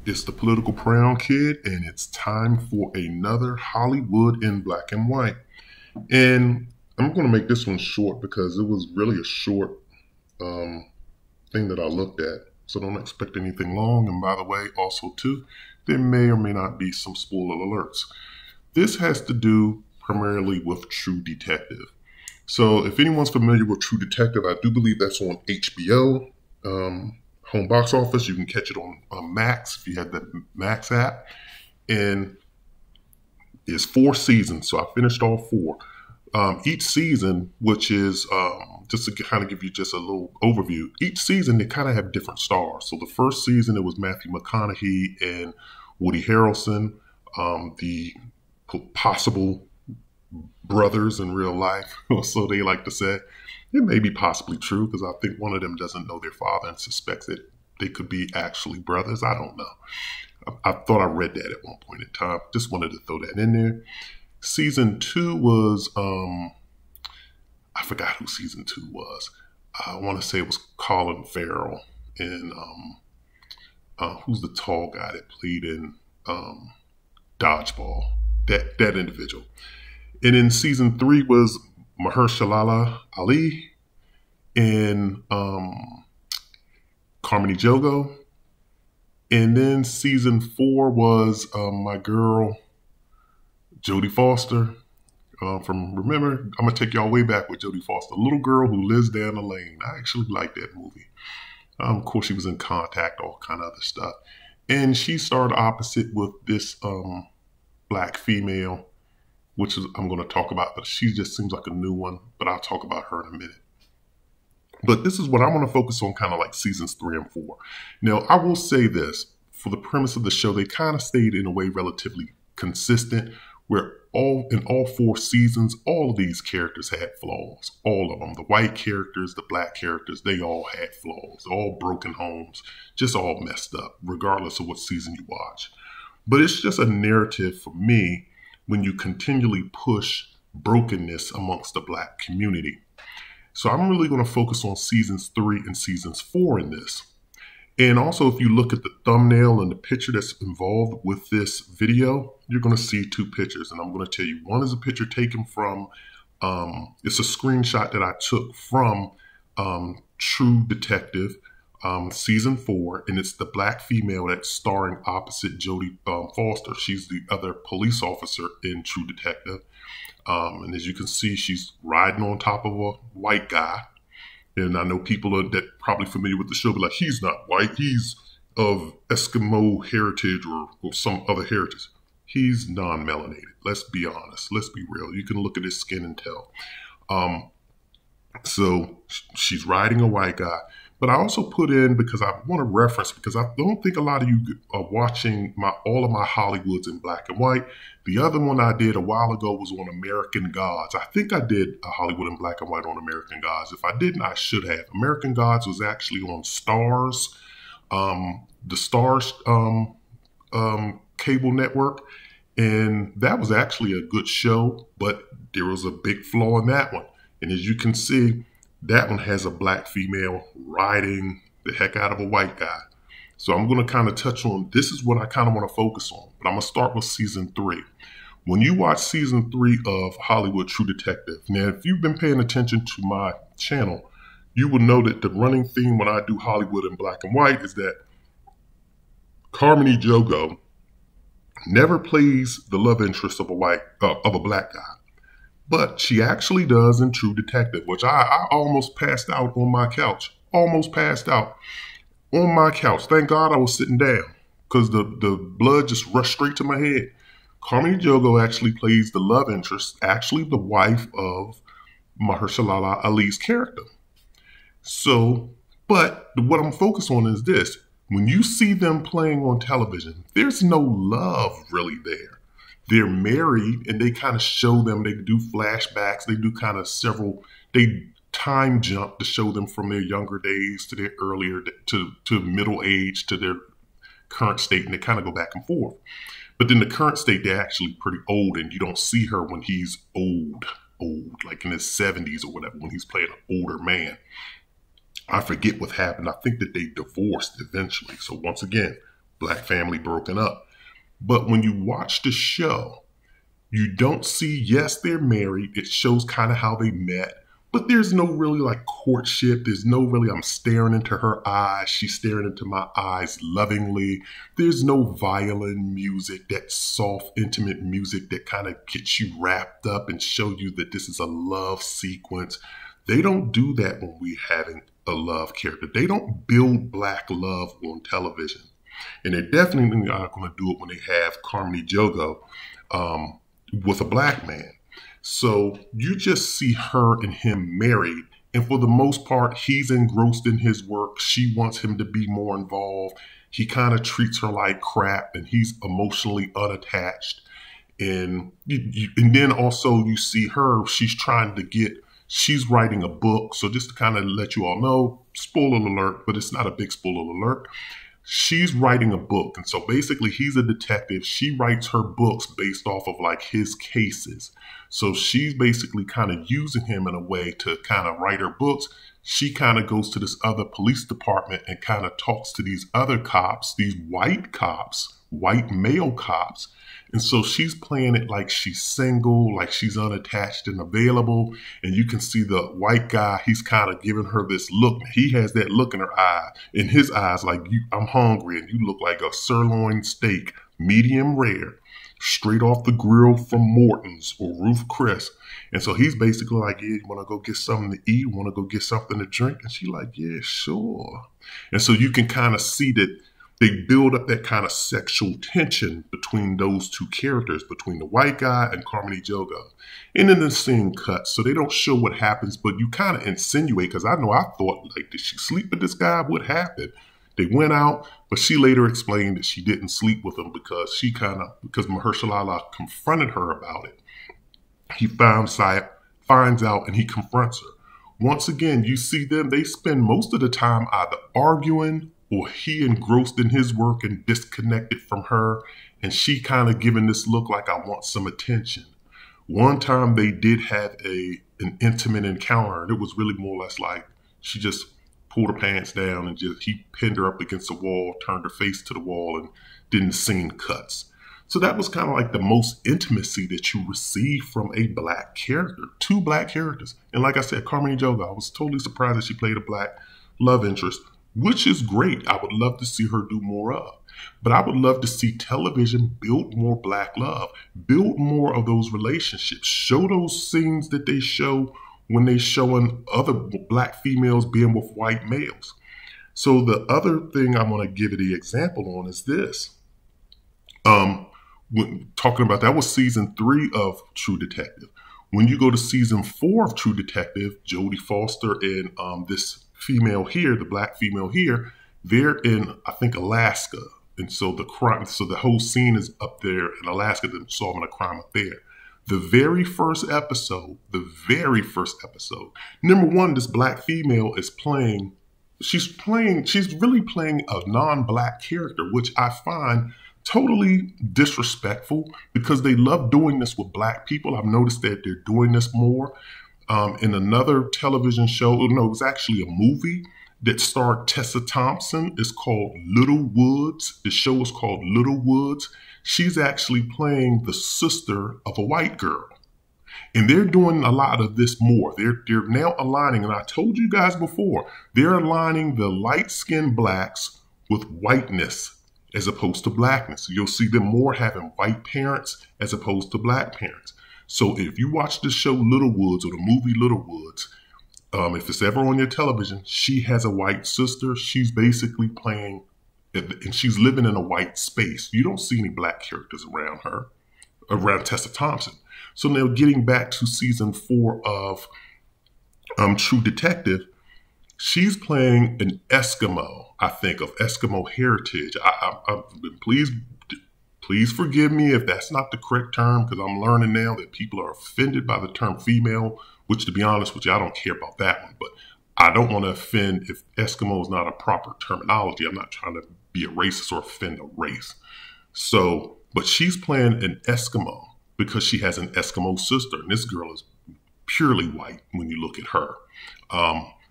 It's the Political Brown Kid, and it's time for another Hollywood in black and white. And I'm going to make this one short because it was really a short thing that I looked at. So don't expect anything long. And by the way, also too, there may or may not be some spoiler alerts. This has to do primarily with True Detective. So if anyone's familiar with True Detective, I do believe that's on HBO. Home box office. You can catch it on Max if you have the Max app. And it's 4 seasons. So I finished all 4. Each season, which is just to kind of give you just a little overview, each season they kind of have different stars. So the first season it was Matthew McConaughey and Woody Harrelson, the possible brothers in real life, or so they like to say. It may be possibly true because I think one of them doesn't know their father and suspects that they could be actually brothers. I don't know. I thought I read that at one point in time. Just wanted to throw that in there. Season 2 was, I forgot who season 2 was. I want to say it was Colin Farrell and who's the tall guy that played in Dodgeball? That individual. And then season 3 was Mahershala Ali and Carmine Jogo. And then season 4 was my girl Jodie Foster. Remember, I'm going to take y'all way back with Jodie Foster. Little girl who lives down the lane. I actually like that movie. Of course, she was in Contact, all kind of other stuff. And she starred opposite with this black female, which is I'm going to talk about, but she just seems like a new one, but I'll talk about her in a minute. But this is what I want to focus on, kind of like seasons 3 and 4. Now, I will say this, for the premise of the show, they kind of stayed in a way relatively consistent, where in all 4 seasons, all of these characters had flaws. All of them. The white characters, the black characters, they all had flaws. All broken homes, just all messed up, regardless of what season you watch. But it's just a narrative for me when you continually push brokenness amongst the black community. So I'm really going to focus on seasons 3 and seasons 4 in this. And also, if you look at the thumbnail and the picture that's involved with this video, you're going to see 2 pictures. And I'm going to tell you, one is a picture taken from, it's a screenshot that I took from True Detective season 4, and it's the black female that's starring opposite Jodie Foster. She's the other police officer in True Detective. And as you can see, she's riding on top of a white guy. And I know people that probably familiar with the show, but like, he's not white. He's of Eskimo heritage or some other heritage. He's non-melanated. Let's be honest. Let's be real. You can look at his skin and tell. So she's riding a white guy. But I also put in, because I want to reference, because I don't think a lot of you are watching all of my Hollywoods in black and white. The other one I did a while ago was on American Gods. I think I did a Hollywood in black and white on American Gods. If I didn't, I should have. American Gods was actually on Starz, the Starz cable network. And that was actually a good show, but there was a big flaw in that one. And as you can see, that one has a black female riding the heck out of a white guy. So I'm going to kind of touch on, this is what I kind of want to focus on. But I'm going to start with season 3. When you watch season 3 of Hollywood True Detective, now if you've been paying attention to my channel, you will know that the running theme when I do Hollywood in black and white is that Carmine Jogo never plays the love interest of a black guy. But she actually does in True Detective, which I almost passed out on my couch. Almost passed out on my couch. Thank God I was sitting down because the blood just rushed straight to my head. Carmine Jogo actually plays the love interest, actually the wife of Mahershala Ali's character. So, but what I'm focused on is this. When you see them playing on television, there's no love really there. They're married and they kind of show them, they do flashbacks, they do kind of they time jump to show them from their younger days to their earlier, to middle age, to their current state, and they kind of go back and forth. But then the current state, they're actually pretty old and you don't see her when he's old, like in his 70s or whatever, when he's playing an older man. I forget what happened. I think that they divorced eventually. So once again, black family broken up. But when you watch the show, you don't see, yes, they're married. It shows kind of how they met, but there's no really like courtship. There's no really, I'm staring into her eyes. She's staring into my eyes lovingly. There's no violin music, that soft, intimate music that kind of gets you wrapped up and show you that this is a love sequence. They don't do that when we're having a love character. They don't build black love on television. And they're definitely not going to do it when they have Carmody Jogo with a black man. So you just see her and him married. And for the most part, he's engrossed in his work. She wants him to be more involved. He kind of treats her like crap, and he's emotionally unattached. And then also you see her, she's writing a book. So just to kind of let you all know, spoiler alert, but it's not a big spoiler alert. She's writing a book. And so basically he's a detective. She writes her books based off of like his cases. So she's basically kind of using him in a way to kind of write her books. She kind of goes to this other police department and kind of talks to these other cops, these white cops, white male cops. And so she's playing it like she's single, like she's unattached and available. And you can see the white guy, he's kind of giving her this look. He has that look in his eyes, like, I'm hungry and you look like a sirloin steak, medium rare, straight off the grill from Morton's or Ruth Chris. And so he's basically like, yeah, you want to go get something to eat? Want to go get something to drink? And she's like, yeah, sure. And so you can kind of see that they build up that kind of sexual tension between those two characters, between the white guy and Carmody Jogo. And then the scene cuts, so they don't show what happens, but you kind of insinuate, because I thought, like, did she sleep with this guy? What happened? They went out, but she later explained that she didn't sleep with him because Mahershala Ali confronted her about it. He finds out and he confronts her. Once again, you see them, they spend most of the time either arguing or he engrossed in his work and disconnected from her, and she kind of giving this look like, I want some attention. One time they did have an intimate encounter, and it was really more or less like she just pulled her pants down and he pinned her up against the wall, turned her face to the wall, and then the scene cuts. So that was kind of like the most intimacy that you receive from a black character, two black characters. And like I said, Carmody Jogo, I was totally surprised that she played a black love interest, which is great. I would love to see her do more of. But I would love to see television build more black love, build more of those relationships, show those scenes that they show when they showing other black females being with white males. So the other thing I want to give you the example on is this. When talking about that was season 3 of True Detective. When you go to season 4 of True Detective, Jodie Foster and this female here, the black female here, they're in, I think, Alaska. And so the whole scene is up there in Alaska, they're solving a crime up there. The very first episode, number one, this black female is she's really playing a non-black character, which I find totally disrespectful because they love doing this with black people. I've noticed that they're doing this more. In another television show, no, it was actually a movie that starred Tessa Thompson. It's called Little Woods. The show is called Little Woods. She's actually playing the sister of a white girl. And they're doing a lot of this more. They're now aligning, and I told you guys before, they're aligning the light-skinned blacks with whiteness as opposed to blackness. You'll see them more having white parents as opposed to black parents. So if you watch the show Little Woods or the movie Little Woods, if it's ever on your television, she has a white sister. She's basically playing, and she's living in a white space. You don't see any black characters around her, around Tessa Thompson. So now getting back to season 4 of True Detective, she's playing an Eskimo, I think, of Eskimo heritage. Please forgive me if that's not the correct term, because I'm learning now that people are offended by the term female, which, to be honest with you, I don't care about that one. But I don't want to offend if Eskimo is not a proper terminology. I'm not trying to be a racist or offend a race. So, but she's playing an Eskimo because she has an Eskimo sister. And this girl is purely white when you look at her.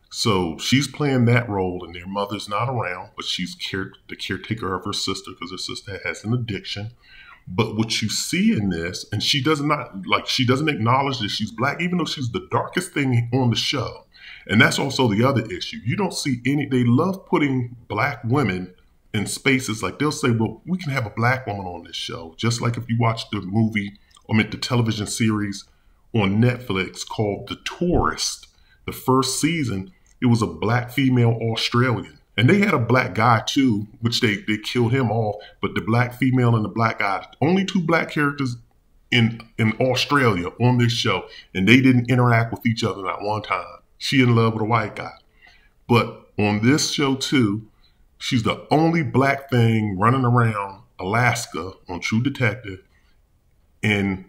So she's playing that role, and their mother's not around, but she's the caretaker of her sister because her sister has an addiction. But what you see in this, and she doesn't acknowledge that she's black, even though she's the darkest thing on the show. And that's also the other issue. You don't see they love putting black women in spaces like they'll say, well, we can have a black woman on this show. Just like if you watch the television series on Netflix called The Tourist, the first season, it was a black female Australian. And they had a black guy too, which they killed him off. But the black female and the black guy, only two black characters in Australia on this show. And they didn't interact with each other not one time. She in love with a white guy. But on this show too, she's the only black thing running around Alaska on True Detective. And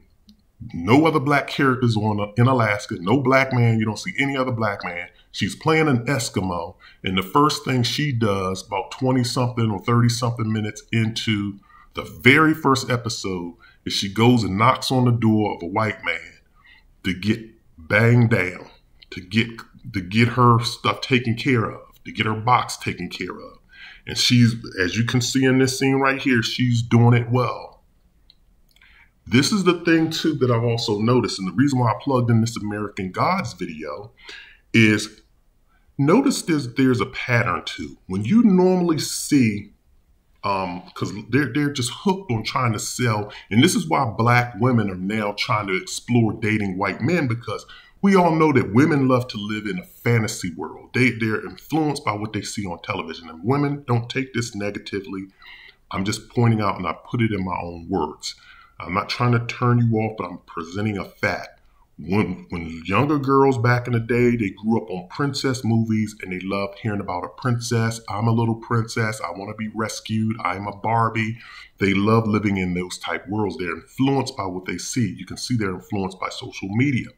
no other black characters in Alaska. No black man. You don't see any other black man. She's playing an Eskimo. And the first thing she does about 20-something or 30-something minutes into the very first episode is she goes and knocks on the door of a white man to get banged down, to get her stuff taken care of, to get her box taken care of. And she's, as you can see in this scene right here, she's doing it well. This is the thing, too, that I've also noticed, and the reason why I plugged in this American Gods video is notice there's a pattern, too. When you normally see, because they're just hooked on trying to sell, and this is why black women are now trying to explore dating white men, because we all know that women love to live in a fantasy world. They're influenced by what they see on television, and women don't take this negatively. I'm just pointing out, and I put it in my own words. I'm not trying to turn you off, but I'm presenting a fact. When younger girls back in the day, they grew up on princess movies and they loved hearing about a princess. I'm a little princess. I want to be rescued. I'm a Barbie. They love living in those type worlds. They're influenced by what they see. You can see they're influenced by social media.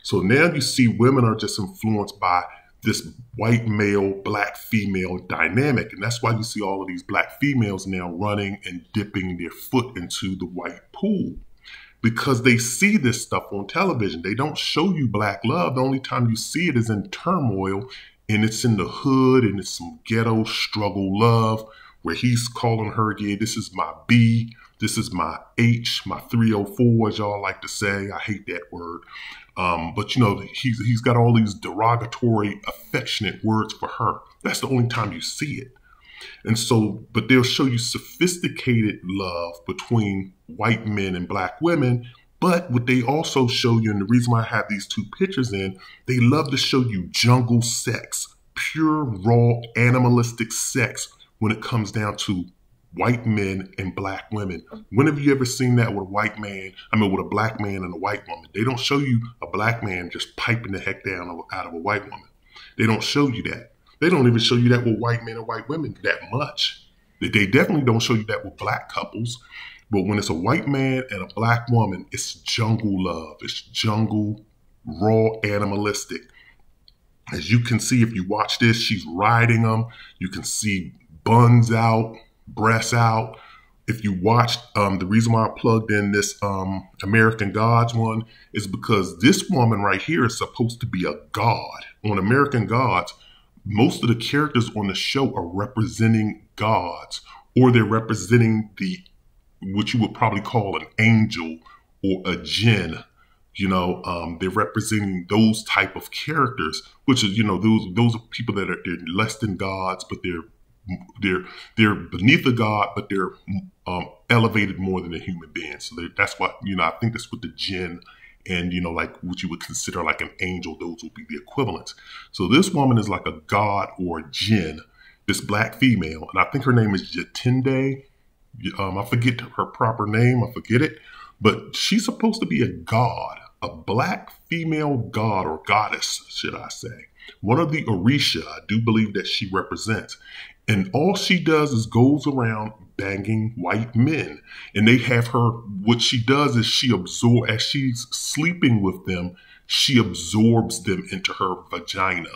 So now you see women are just influenced by this white male, black female dynamic. And that's why you see all of these black females now running and dipping their foot into the white pool, because they see this stuff on television. They don't show you black love. The only time you see it is in Turmoil, and it's in the hood, and it's some ghetto struggle love where he's calling her, yeah, this is my B, this is my H, my 304, as y'all like to say. I hate that word. But you know, he's got all these derogatory, affectionate words for her. That's the only time you see it. And so, but they'll show you sophisticated love between white men and black women. But what they also show you, and the reason why I have these two pictures in, they love to show you jungle sex, pure, raw, animalistic sex when it comes down to white men and black women. When have you ever seen that with with a black man and a white woman? They don't show you a black man just piping the heck down out of a white woman. They don't show you that. They don't even show you that with white men and white women that much. They definitely don't show you that with black couples. But when it's a white man and a black woman, it's jungle love. It's jungle, raw, animalistic. As you can see, if you watch this, she's riding them. You can see buns out, breasts out. If you watch, the reason why I plugged in this American Gods one is because this woman right here is supposed to be a god. On American Gods, most of the characters on the show are representing gods, or they're representing what you would probably call an angel or a jinn. You know, they're representing those type of characters, which is, you know, those are people that they're less than gods, but they're beneath a god, but they're elevated more than a human being. So that's what, you know, I think that's what the jinn and, you know, like what you would consider like an angel, those would be the equivalents. So this woman is like a god or a jinn, this black female, and I think her name is Yetinde. I forget her proper name, I forget it, but she's supposed to be a god, a black female god or goddess, should I say. One of the Orisha, I do believe that she represents. And all she does is goes around banging white men. And they have her, what she does is as she's sleeping with them, she absorbs them into her vagina.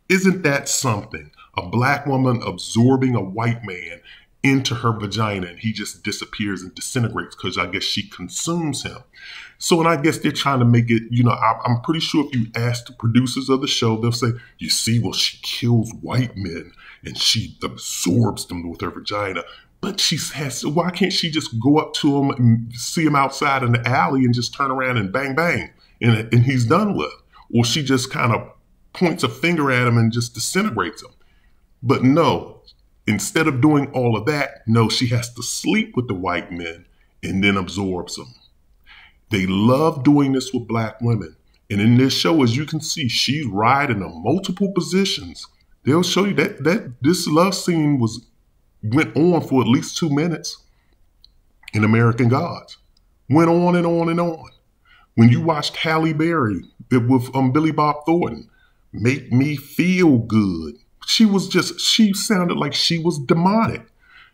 Isn't that something? A black woman absorbing a white man into her vagina and he just disappears and disintegrates because I guess she consumes him. So, and I guess they're trying to make it, I'm pretty sure if you ask the producers of the show, they'll say, you see, well, she kills white men and she absorbs them with her vagina. But why can't she just go up to him and see him outside in the alley and just turn around and bang, bang, and he's done with? Or she just kind of points a finger at him and just disintegrates him. But no, instead of doing all of that, no, she has to sleep with the white men and then absorbs them. They love doing this with black women. And in this show, as you can see, she's riding in multiple positions. They'll show you that this love scene went on for at least 2 minutes in American Gods. Went on and on and on. When you watched Halle Berry with Billy Bob Thornton, Make Me Feel Good, she sounded like she was demonic.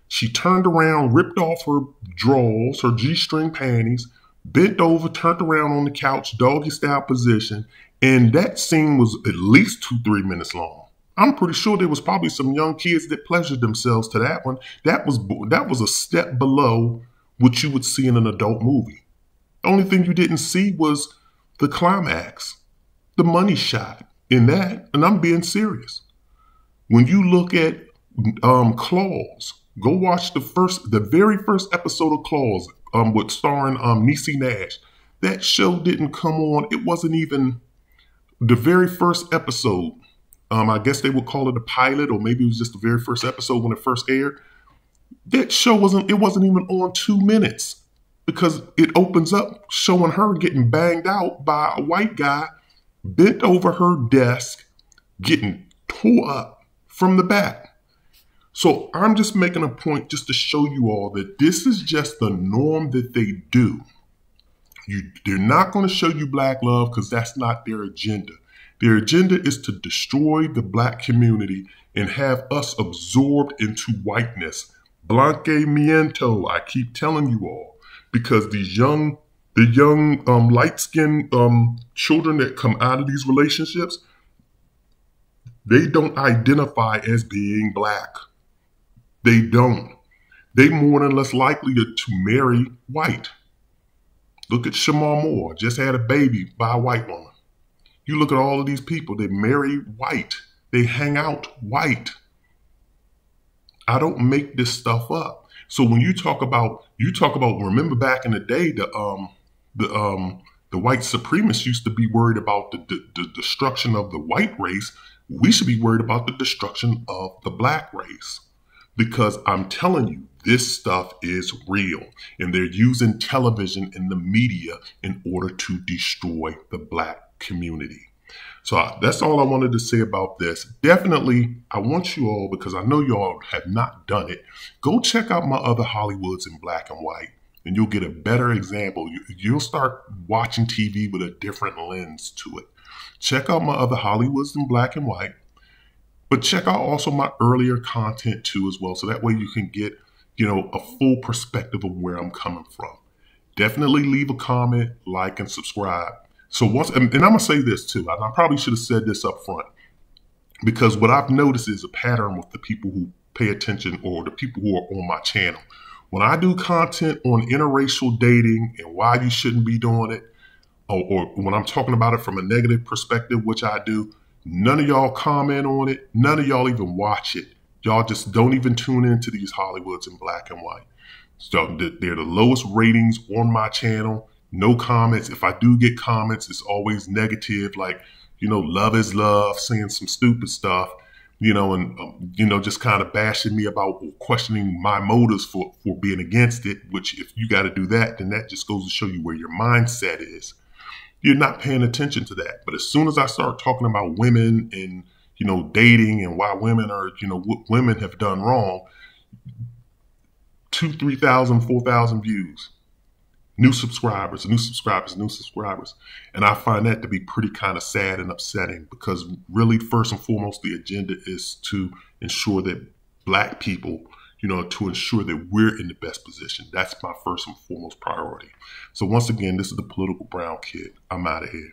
She turned around, ripped off her drawers, her G-string panties, bent over, turned around on the couch, doggy style position, and that scene was at least 2-3 minutes long. I'm pretty sure there was probably some young kids that pleasured themselves to that one. That was a step below what you would see in an adult movie. The only thing you didn't see was the climax, the money shot in that, and I'm being serious. When you look at Claws, go watch the very first episode of Claws with starring Niecy Nash. That show didn't come on. It wasn't even the very first episode. I guess they would call it a pilot, or maybe it was just the very first episode when it first aired. That show wasn't even on 2 minutes because it opens up showing her getting banged out by a white guy bent over her desk, getting tore up from the back. So I'm just making a point just to show you all that this is just the norm that they do. They're not going to show you black love because that's not their agenda. Their agenda is to destroy the black community and have us absorbed into whiteness. Blanqueamiento, I keep telling you all, because the young light-skinned children that come out of these relationships, they don't identify as being black. They don't. They more than less likely to marry white. Look at Shamar Moore, just had a baby by a white woman. You look at all of these people, they marry white. They hang out white. I don't make this stuff up. So when you talk about, remember back in the day, the white supremacists used to be worried about the destruction of the white race. We should be worried about the destruction of the black race. Because I'm telling you, this stuff is real. And they're using television and the media in order to destroy the black community. So that's all I wanted to say about this. Definitely, I want you all, because I know you all have not done it, go check out my other Hollywoods in black and white, and you'll get a better example. You'll start watching TV with a different lens to it. Check out my other Hollywoods in black and white, but check out also my earlier content too as well, so that way you can get, a full perspective of where I'm coming from. Definitely leave a comment, like, and subscribe. So and I'm gonna say this too, and I probably should have said this up front, because what I've noticed is a pattern with the people who pay attention, or the people who are on my channel. When I do content on interracial dating and why you shouldn't be doing it, or when I'm talking about it from a negative perspective, which I do, none of y'all comment on it. None of y'all even watch it. Y'all just don't even tune into these Hollywoods in black and white. So they're the lowest ratings on my channel. No comments. If I do get comments, it's always negative, like, love is love, saying some stupid stuff, and just kind of bashing me about, questioning my motives for being against it, which if you got to do that, then that just goes to show you where your mindset is. You're not paying attention to that. But as soon as I start talking about women and, dating and why women are, what women have done wrong, 2,000, 3,000, 4,000 views. New subscribers. And I find that to be pretty kind of sad and upsetting, because really, first and foremost, the agenda is to ensure that black people, to ensure that we're in the best position. That's my first and foremost priority. So once again, this is the Political Brown Kid. I'm out of here.